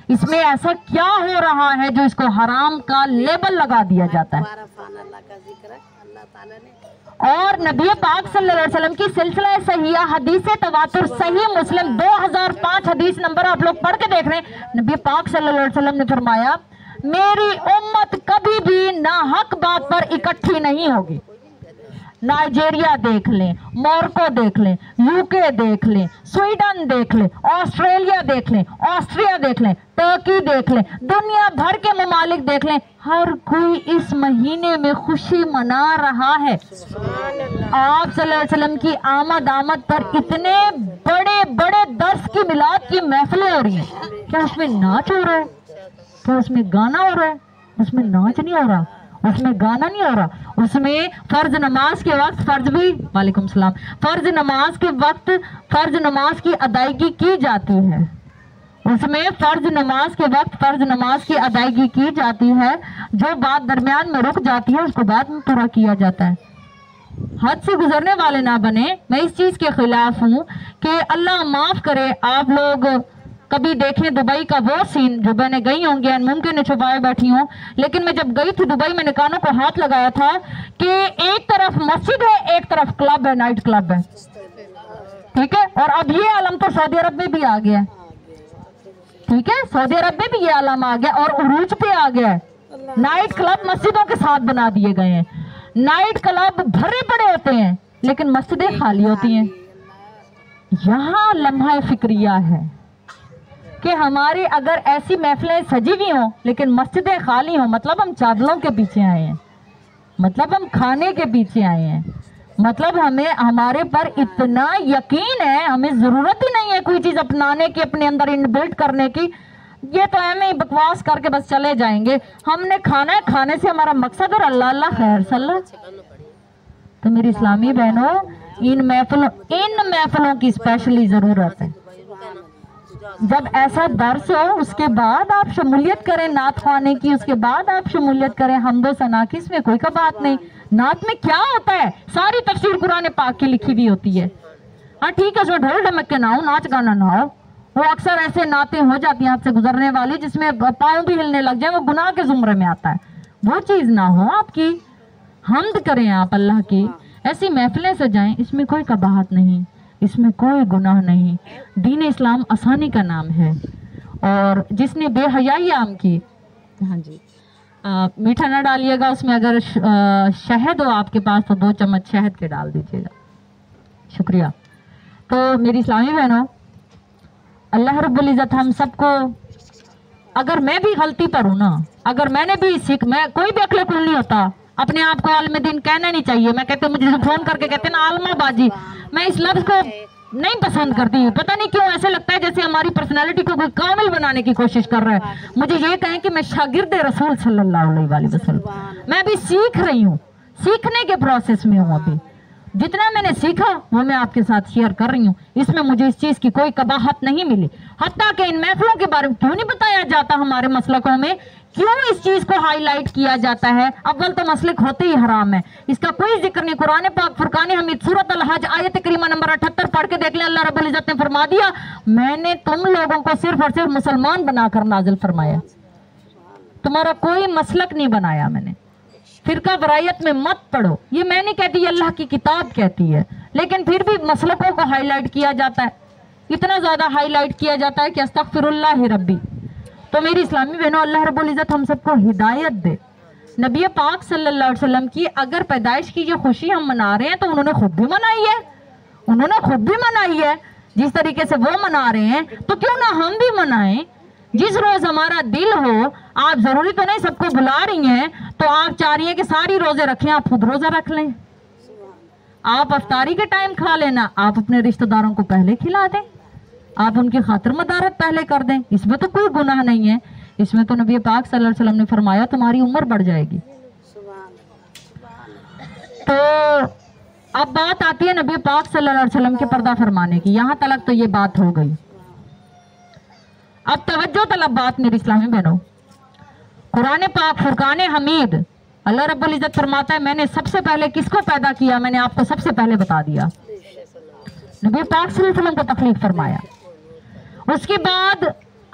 اس میں ایسا کیا ہو رہا ہے جو اس کو حرام کا لیبل لگا دیا جاتا ہے؟ اور نبی پاک صلی اللہ علیہ وسلم کی سلسلہ صحیحہ حدیث تواتر صحیح مسلم 2005 حدیث نمبر آپ لوگ پڑھ کے دیکھ رہے ہیں، نبی پاک صلی اللہ علیہ وسلم نے فرمایا میری امت کبھی بھی ناحق بات پر اکٹھی نہیں ہوگی۔ نائجیریا دیکھ لیں، مورکو دیکھ لیں، یو کے دیکھ لیں، سویڈن دیکھ لیں، آسٹریلیا دیکھ لیں، آسٹریا دیکھ لیں، ترکی دیکھ لیں، دنیا بھر کے ممالک دیکھ لیں، ہر کوئی اس مہینے میں خوشی منا رہا ہے۔ آپ صلی اللہ علیہ وسلم کی آمد پر اتنے بڑے بڑے درس کی میلاد کی محفلیں ہو رہی ہیں، کیا اس میں ناچ ہو رہا ہے؟ کیا اس میں گانا ہو رہا ہے؟ اس میں ناچ نہیں ہو رہا، اس میں گانا نہیں ہو رہا، اس میں فرض نماز کے وقت وعلیکم السلام، فرض نماز کے وقت فرض نماز کی ادائیگی کی جاتی ہے، اس میں فرض نماز کے وقت فرض نماز کی ادائیگی کی جاتی ہے، جو بات درمیان میں رک جاتی ہے اس کو بعد میں پورا کیا جاتا ہے۔ حد سے گزرنے والے نہ بنے، میں اس چیز کے خلاف ہوں کہ اللہ معاف کرے آپ لوگ کبھی دیکھیں دبئی کا وہ سین، جو میں نے گئی ہوں گے ممکن ہے چھپائے بیٹھی ہوں، لیکن میں جب گئی تھی دبئی میں نے کانوں کو ہاتھ لگایا تھا کہ ایک طرف مسجد ہے ایک طرف کلب ہے، نائٹ کلب ہے، ٹھیک ہے، اور اب یہ عالم تو سعودی عرب میں بھی آ گیا ہے، ٹھیک ہے، سعودی عرب میں بھی یہ عالم آ گیا اور عروج پہ آ گیا ہے۔ نائٹ کلب مسجدوں کے ساتھ بنا دیے گئے ہیں، نائٹ کلب بھرے پڑے ہوتے ہیں لیکن مسجدیں خالی ہوتی ہیں۔ یہاں لمحہ فکریہ ہے کہ ہماری اگر ایسی محفلیں سجی ہوئی ہوں لیکن مسجدیں خالی ہوں، مطلب ہم چادروں کے پیچھے آئے ہیں، مطلب ہم کھانے کے پیچھے آئے ہیں، مطلب ہمارے پر اتنا یقین ہے، ہمیں ضرورت ہی نہیں ہے کوئی چیز اپنانے کی، اپنے اندر انبلٹ کرنے کی، یہ تو ہمیں بکواس کر کے بس چلے جائیں گے، ہم نے کھانا ہے، کھانے سے ہمارا مقصد اور اللہ خیر صلی اللہ۔ تو میری اسلامی بہنوں ان محفلوں کی اسپیشلی ضرورت ہے۔ جب ایسا درس ہو اس کے بعد آپ شمولیت کریں نعت خوانے کی، اس کے بعد آپ شمولیت کریں حمد و ثنا کی، اس میں کوئی کا بات نہیں۔ نعت میں کیا ہوتا ہے؟ ساری تفسیر قرآن پاک کی لکھی بھی ہوتی ہے۔ ہاں ٹھیک ہے، اس میں ڈھول ڈھمک کے نہ ہو، ناچ گانا نہ ہو، وہ اکثر ایسے نعتیں ہو جاتی ہیں آپ سے گزرنے والی جس میں پاؤں بھی ہلنے لگ جائیں، وہ گناہ کے زمرے میں آتا ہے، وہ چیز نہ ہو آپ کی۔ حمد کریں آپ اللہ کی، ایسی محفلیں سجائیں، اس میں کوئی قباحت نہیں، اس میں کوئی گناہ نہیں۔ دین اسلام آسانی کا نام ہے، اور جس نے بے حیائی عام کی، ہاں جی میٹھا نہ ڈالیے گا اس میں، اگر شہد ہو آپ کے پاس تو 2 چمچ شہد کے ڈال دیجیے گا، شکریہ۔ تو میری اسلامی بہنوں، اللہ رب العزت ہم سب کو، اگر میں بھی غلطی پر ہوں نا، اگر میں نے بھی میں کوئی بھی عقل کل نہیں ہوتا، اپنے آپ کو عالم دین کہنا نہیں چاہیے۔ میں کہتے مجھے فون کر کے کہتے نا عالمہ باجی، میں اس لفظ کو نہیں پسند کرتی ہوں، پتہ نہیں کیوں، ایسے لگتا ہے جیسے ہماری پرسنالٹی کو کوئی کامل بنانے کی کوشش کر رہا ہے۔ مجھے یہ کہیں کہ میں شاگرد رسول صلی اللہ علیہ وآلہ وسلم، میں ابھی سیکھ رہی ہوں، سیکھنے کے پروسیس میں ہوں، ابھی جتنا میں نے سیکھا وہ میں آپ کے ساتھ شیئر کر رہی ہوں، اس میں مجھے اس چیز کی کوئی قباحت نہیں ملی۔ حتیٰ کہ ان محفلوں کے بارے میں کیوں نہیں بتایا جاتا ہمارے مسلکوں میں، کیوں اس چیز کو ہائی لائٹ کیا جاتا ہے؟ اول تو مسلک ہوتے ہی حرام ہے، اس کا کوئی ذکر نہیں۔ قرآن پاک فرقان حمید سورۃ الحج آیت کریمہ نمبر 78 پڑھ کے دیکھ لیں، اللہ رب العزت نے فرما دیا میں نے تم لوگوں کو صرف اور صرف مسلمان بنا کر نازل فرمایا، تمہارا کوئی مسلک نہیں بنایا میں نے۔ فرقہ وارائیت میں مت پڑھو، یہ میں نہیں کہتی، یہ اللہ کی کتاب کہتی ہے، لیکن پھر بھی مسلکوں کو ہائی لائٹ کیا جاتا ہے، اتنا زیادہ ہائی لائٹ کیا جاتا ہے کہ استغفر اللہ ربی۔ تو میری اسلامی بہنوں، اللہ رب العزت ہم سب کو ہدایت دے۔ نبی پاک صلی اللہ علیہ وسلم کی اگر پیدائش کی یہ خوشی ہم منا رہے ہیں تو انہوں نے خود بھی منائی ہے، انہوں نے خود بھی منائی ہے، جس طریقے سے وہ منا رہے ہیں تو کیوں نہ ہم بھی منائیں۔ جس روز ہمارا دل ہو، آپ ضروری تو نہیں سب کو بلا رہی ہیں تو آپ چاہ رہی ہیں کہ ساری روزے رکھیں، آپ خود روزہ رکھ لیں، آپ افطاری کے ٹائم کھا لینا، آپ اپنے رشتہ داروں کو پہلے کھلا دیں، آپ ان کی خاطر مدارت پہلے کر دیں، اس میں تو کوئی گناہ نہیں ہے۔ اس میں تو نبی پاک صلی اللہ علیہ وسلم نے فرمایا تمہاری عمر بڑھ جائے گی۔ تو اب بات آتی ہے نبی پاک صلی اللہ علیہ وسلم کے پردہ فرمانے کی، یہاں تلک تو یہ بات ہو گئی۔ اب توجہ طلب بات میری اسلامی بہنوں، قرآن پاک فرقان حمید، اللہ رب العزت فرماتا ہے میں نے سب سے پہلے کس کو پیدا کیا، میں نے آپ کو سب سے پہلے بتا دیا، نبی پاک صلی اللہ علیہ وسلم کو تخلیق فرمایا۔ اس کے بعد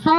so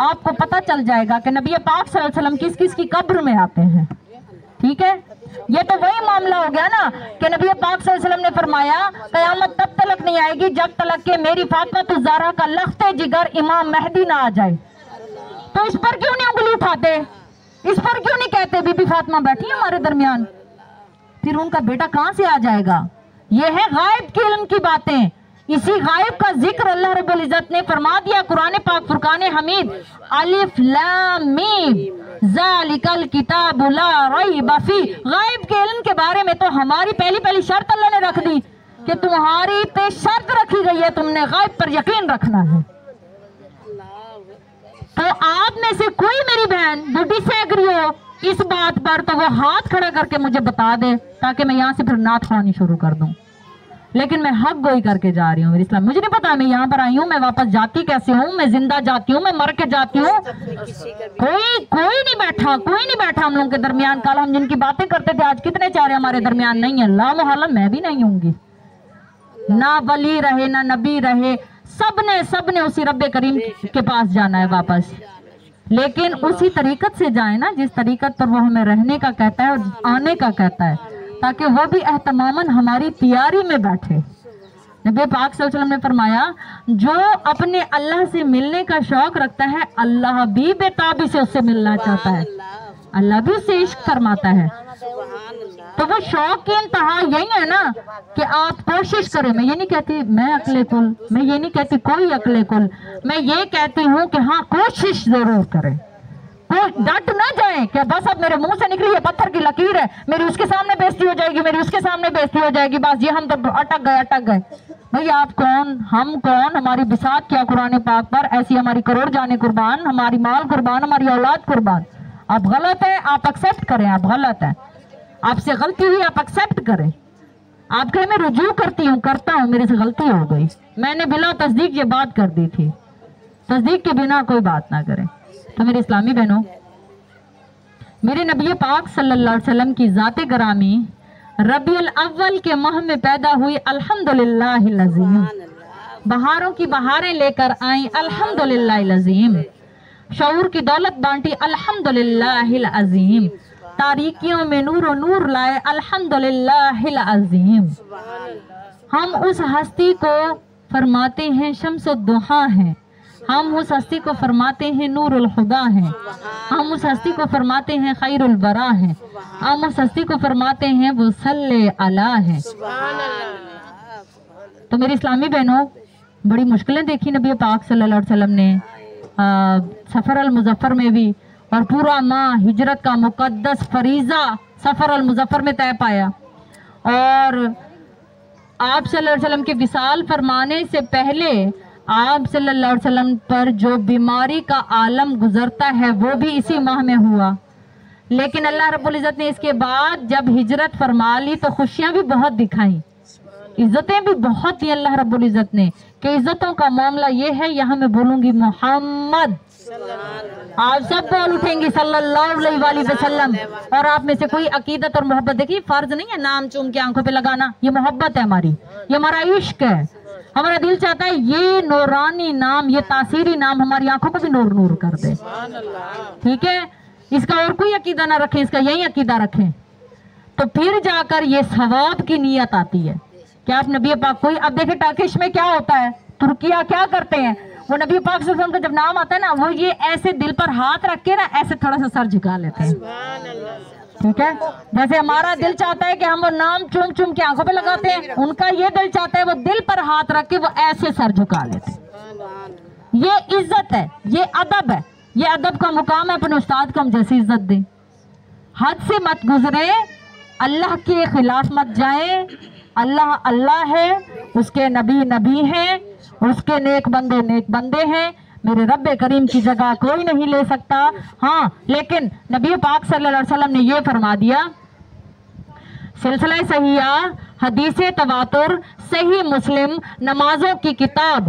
آپ کو پتہ چل جائے گا کہ نبی پاک صلی اللہ علیہ وسلم کس کس کی قبر میں آتے ہیں. ٹھیک ہے, یہ تو وہی معاملہ ہو گیا نا کہ نبی پاک صلی اللہ علیہ وسلم نے فرمایا قیامت تب تلک نہیں آئے گی جب تلک کہ میری فاطمہ الزہرا کا لخت جگر امام مہدی نہ آ جائے. تو اس پر کیوں نہیں انگلی اٹھاتے, اس پر کیوں نہیں کہتے بی بی فاطمہ بیٹھی ہے ہمارے درمیان, پھر ان کا بیٹا کہاں سے آ جائے گا؟ یہ ہے غائب کے علم کی باتیں. اسی غائب کا ذکر اللہ رب العزت نے فرما دیا قرآن پاک فرقان حمید, الف لام میم ذالک الکتاب لا ریب فی. غائب کے علم کے بارے میں تو ہماری پہلی شرط اللہ نے رکھ دی کہ تمہاری پہ شرط رکھی گئی ہے, تم نے غائب پر یقین رکھنا ہے. تو آپ میں سے کوئی میری بہن جو ڈس ایگری ہو اس بات پر تو وہ ہاتھ کھڑا کر کے مجھے بتا دے تاکہ میں یہاں سے پھر نعت خوانی شروع کر دوں. لیکن میں حق گوئی کر کے جا رہی ہوں. میرے اسلام مجھے نہیں پتا میں یہاں پر آئی ہوں, میں واپس جاتی کیسے ہوں, میں زندہ جاتی ہوں, میں مر کے جاتی ہوں. کوئی نہیں بیٹھا ہم لوگوں کے درمیان. کل ہم جن کی باتیں کرتے تھے آج کتنے چارے ہمارے درمیان نہیں ہیں. لا محالہ میں بھی نہیں ہوں گی. نہ ولی رہے نہ نبی رہے, سب نے اسی رب کریم کے پاس جانا ہے واپس. لیکن اسی طریقت سے جائیں نا جس طریقت پر وہ ہمیں رہنے کا کہتا ہے اور آنے کا کہتا ہے, تاکہ وہ بھی اہتماماً ہماری تیاری میں بیٹھے. نبی پاک صلی اللہ علیہ وسلم نے فرمایا جو اپنے اللہ سے ملنے کا شوق رکھتا ہے اللہ بھی بے تابی سے اس سے ملنا چاہتا ہے, اللہ بھی اس سے عشق فرماتا ہے. تو وہ شوق کی انتہا یہی ہے نا کہ آپ کوشش کریں. میں یہ نہیں کہتی میں عقل کل, میں یہ نہیں کہتی کوئی عقل کل, میں یہ کہتی ہوں کہ ہاں کوشش ضرور کریں. ڈٹ نہ جائیں کہ بس اب میرے منہ سے نکلی ہے پتھر کی لکیر ہے, میری اس کے سامنے بےزتی ہو جائے گی, میری اس کے سامنے بےزتی ہو جائے گی, بس یہ ہم تو اٹک گئے. بھئی آپ کون, ہم کون, ہماری بساط کیا قرآن پاک پر, ایسی ہماری کروڑ جانے قربان, ہماری مال قربان, ہماری اولاد قربان. آپ غلط ہیں آپ ایکسیپٹ کریں, آپ غلط ہیں, آپ سے غلطی ہوئی آپ ایکسیپٹ کریں. آپ کہیں میں رجوع کرتا ہوں میرے سے غلطی ہو گئی, میں نے بلا تصدیق یہ بات کر دی تھی, تصدیق کے بنا کوئی بات نہ کریں. تو میرے اسلامی بہنوں, میرے نبی پاک صلی اللہ علیہ وسلم کی ذات گرامی ربیع الاول کے ماہ میں پیدا ہوئی الحمدللہ العظیم, بہاروں کی بہاریں لے کر آئیں الحمدللہ العظیم, شعور کی دولت بانٹی الحمدللہ العظیم, تاریکیوں میں نور و نور لائے الحمدللہ العظیم. ہم اس ہستی کو فرماتے ہیں شمس الضحیٰ ہیں, ہم اس ہستی کو فرماتے ہیں نور الخدا ہیں, ہم اس ہستی کو فرماتے ہیں خیر البرا ہیں, ہم اس ہستی کو فرماتے ہیں وہ صلی علی ہیں. تو میری اسلامی بہنوں, بڑی مشکلیں دیکھی نبی پاک صلی اللہ علیہ وسلم نے سفر المظفر میں بھی, اور پورا ماہ ہجرت کا مقدس فریضہ سفر المظفر میں طے پایا. اور آپ صلی اللہ علیہ وسلم کے وصال فرمانے سے پہلے آپ صلی اللہ علیہ وسلم پر جو بیماری کا عالم گزرتا ہے وہ بھی اسی ماہ میں ہوا. لیکن اللہ رب العزت نے اس کے بعد جب ہجرت فرما لی تو خوشیاں بھی بہت دکھائیں, عزتیں بھی بہت دی اللہ رب العزت نے, کہ عزتوں کا معاملہ یہ ہے. یہاں میں بولوں گی محمد, آپ سب بول اٹھیں گی صلی اللہ علیہ وآلہ وسلم. اور آپ میں سے کوئی عقیدت اور محبت, دیکھیے فرض نہیں ہے نام چوم کے آنکھوں پہ لگانا, یہ محبت ہے ہماری, یہ ہمارا عشق ہے. ہمارا دل چاہتا ہے یہ نورانی نام, یہ تاثیری نام ہماری آنکھوں کو بھی نور نور کر دے. ٹھیک ہے, اس کا اور کوئی عقیدہ نہ رکھیں, اس کا یہی عقیدہ رکھیں, تو پھر جا کر یہ ثواب کی نیت آتی ہے. کیا آپ نبی پاک کوئی, اب دیکھیں ٹرکش میں کیا ہوتا ہے, ترکیہ کیا کرتے ہیں, وہ نبی پاک صلی اللہ علیہ وسلم کا جب نام آتا ہے نا وہ یہ ایسے دل پر ہاتھ رکھ کے نا ایسے تھوڑا سا سر جھکا لیتے ہیں. ٹھیک ہے, جیسے ہمارا دل چاہتا ہے کہ ہم وہ نام چوم چوم کے آنکھوں پہ لگاتے ہیں, ان کا یہ دل چاہتا ہے وہ دل پر ہاتھ رکھ کے وہ ایسے سر جھکا لیتے ہیں. یہ عزت ہے, یہ ادب ہے, یہ ادب کا مقام ہے. اپنے استاد کو ہم جیسی عزت دیں, حد سے مت گزرے, اللہ کے خلاف مت جائیں. اللہ اللہ ہے, اس کے نبی نبی ہیں, اس کے نیک بندے ہیں. میرے رب کریم کی جگہ کوئی نہیں لے سکتا. ہاں لیکن نبی پاک صلی اللہ علیہ وسلم نے یہ فرما دیا, سلسلہ صحیحہ, حدیث تواتر, صحیح مسلم, نمازوں کی کتاب,